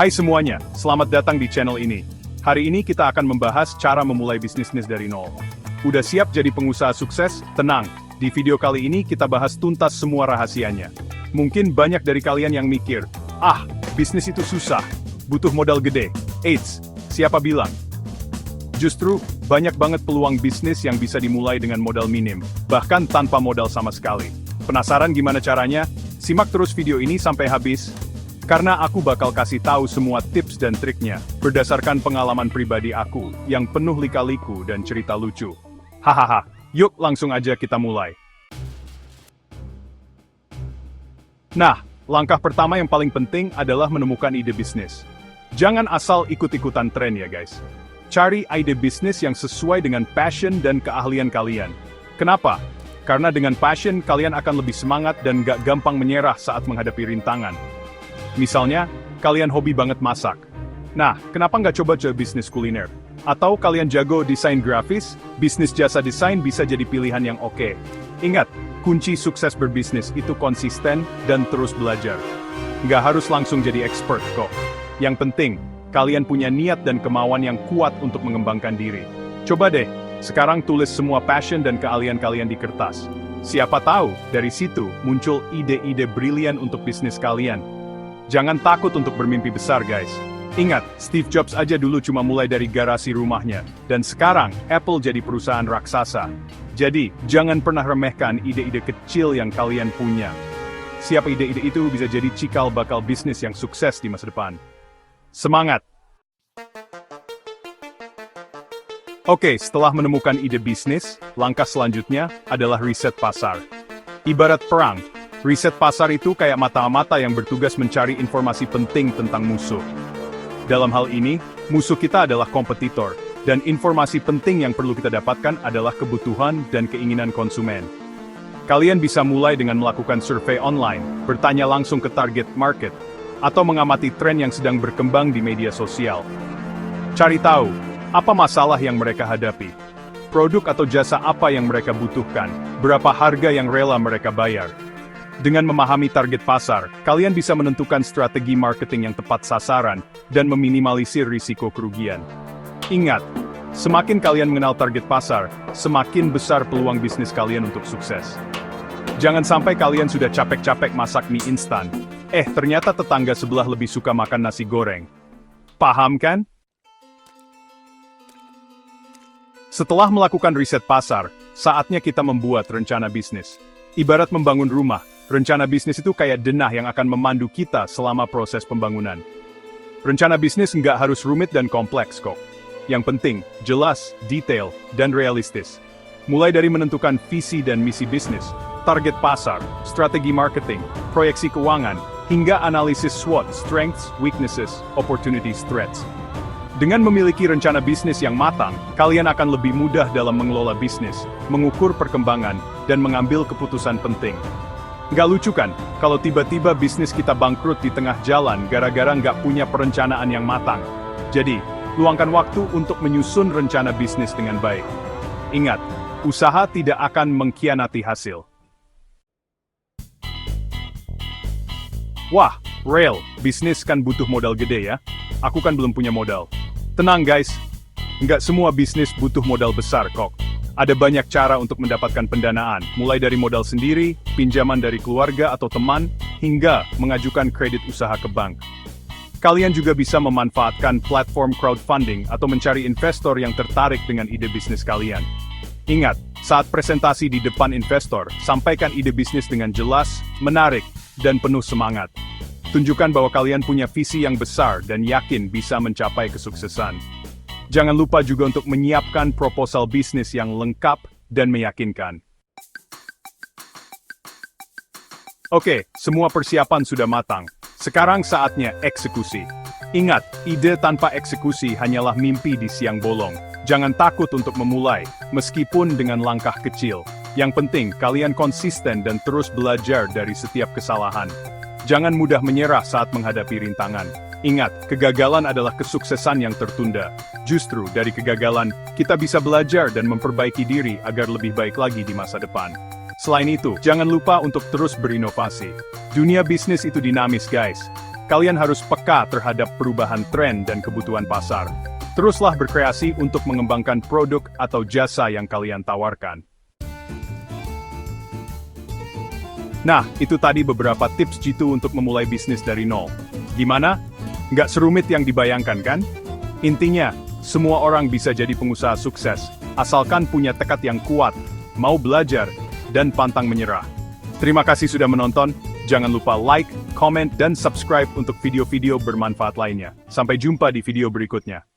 Hai semuanya, selamat datang di channel ini. Hari ini kita akan membahas cara memulai bisnis dari nol. Udah siap jadi pengusaha sukses? Tenang, di video kali ini kita bahas tuntas semua rahasianya. Mungkin banyak dari kalian yang mikir, bisnis itu susah, butuh modal gede. Eits, siapa bilang? Justru, banyak banget peluang bisnis yang bisa dimulai dengan modal minim, bahkan tanpa modal sama sekali. Penasaran gimana caranya? Simak terus video ini sampai habis. Karena aku bakal kasih tahu semua tips dan triknya, berdasarkan pengalaman pribadi aku, yang penuh lika-liku dan cerita lucu. Hahaha, yuk langsung aja kita mulai. Nah, langkah pertama yang paling penting adalah menemukan ide bisnis. Jangan asal ikut-ikutan tren ya guys. Cari ide bisnis yang sesuai dengan passion dan keahlian kalian. Kenapa? Karena dengan passion, kalian akan lebih semangat dan gak gampang menyerah saat menghadapi rintangan. Misalnya, kalian hobi banget masak. Nah, kenapa nggak coba bisnis kuliner? Atau kalian jago desain grafis, bisnis jasa desain bisa jadi pilihan yang oke. Ingat, kunci sukses berbisnis itu konsisten dan terus belajar. Nggak harus langsung jadi expert kok. Yang penting, kalian punya niat dan kemauan yang kuat untuk mengembangkan diri. Coba deh, sekarang tulis semua passion dan keahlian kalian di kertas. Siapa tahu, dari situ muncul ide-ide brilian untuk bisnis kalian. Jangan takut untuk bermimpi besar guys. Ingat, Steve Jobs aja dulu cuma mulai dari garasi rumahnya. Dan sekarang, Apple jadi perusahaan raksasa. Jadi, jangan pernah remehkan ide-ide kecil yang kalian punya. Siapa ide-ide itu bisa jadi cikal bakal bisnis yang sukses di masa depan. Semangat! Oke, setelah menemukan ide bisnis, langkah selanjutnya adalah riset pasar. Ibarat perang, riset pasar itu kayak mata-mata yang bertugas mencari informasi penting tentang musuh. Dalam hal ini, musuh kita adalah kompetitor, dan informasi penting yang perlu kita dapatkan adalah kebutuhan dan keinginan konsumen. Kalian bisa mulai dengan melakukan survei online, bertanya langsung ke target market, atau mengamati tren yang sedang berkembang di media sosial. Cari tahu, apa masalah yang mereka hadapi, produk atau jasa apa yang mereka butuhkan, berapa harga yang rela mereka bayar. Dengan memahami target pasar, kalian bisa menentukan strategi marketing yang tepat sasaran dan meminimalisir risiko kerugian. Ingat, semakin kalian mengenal target pasar, semakin besar peluang bisnis kalian untuk sukses. Jangan sampai kalian sudah capek-capek masak mie instan. Ternyata tetangga sebelah lebih suka makan nasi goreng. Paham kan? Setelah melakukan riset pasar, saatnya kita membuat rencana bisnis. Ibarat membangun rumah, rencana bisnis itu kayak denah yang akan memandu kita selama proses pembangunan. Rencana bisnis nggak harus rumit dan kompleks kok. Yang penting, jelas, detail, dan realistis. Mulai dari menentukan visi dan misi bisnis, target pasar, strategi marketing, proyeksi keuangan, hingga analisis SWOT, strengths, weaknesses, opportunities, threats. Dengan memiliki rencana bisnis yang matang, kalian akan lebih mudah dalam mengelola bisnis, mengukur perkembangan, dan mengambil keputusan penting. Nggak lucu kan, kalau tiba-tiba bisnis kita bangkrut di tengah jalan gara-gara nggak punya perencanaan yang matang. Jadi, luangkan waktu untuk menyusun rencana bisnis dengan baik. Ingat, usaha tidak akan mengkhianati hasil. Wah, real, bisnis kan butuh modal gede ya. Aku kan belum punya modal. Tenang guys, nggak semua bisnis butuh modal besar kok. Ada banyak cara untuk mendapatkan pendanaan, mulai dari modal sendiri, pinjaman dari keluarga atau teman, hingga mengajukan kredit usaha ke bank. Kalian juga bisa memanfaatkan platform crowdfunding atau mencari investor yang tertarik dengan ide bisnis kalian. Ingat, saat presentasi di depan investor, sampaikan ide bisnis dengan jelas, menarik, dan penuh semangat. Tunjukkan bahwa kalian punya visi yang besar dan yakin bisa mencapai kesuksesan. Jangan lupa juga untuk menyiapkan proposal bisnis yang lengkap dan meyakinkan. Oke, semua persiapan sudah matang. Sekarang saatnya eksekusi. Ingat, ide tanpa eksekusi hanyalah mimpi di siang bolong. Jangan takut untuk memulai, meskipun dengan langkah kecil. Yang penting, kalian konsisten dan terus belajar dari setiap kesalahan. Jangan mudah menyerah saat menghadapi rintangan. Ingat, kegagalan adalah kesuksesan yang tertunda. Justru dari kegagalan, kita bisa belajar dan memperbaiki diri agar lebih baik lagi di masa depan. Selain itu, jangan lupa untuk terus berinovasi. Dunia bisnis itu dinamis guys. kalian harus peka terhadap perubahan tren dan kebutuhan pasar. Teruslah berkreasi untuk mengembangkan produk atau jasa yang kalian tawarkan. Nah, itu tadi beberapa tips jitu untuk memulai bisnis dari nol. Gimana? Nggak serumit yang dibayangkan kan? Intinya, semua orang bisa jadi pengusaha sukses, asalkan punya tekad yang kuat, mau belajar, dan pantang menyerah. Terima kasih sudah menonton, jangan lupa like, comment, dan subscribe untuk video-video bermanfaat lainnya. Sampai jumpa di video berikutnya.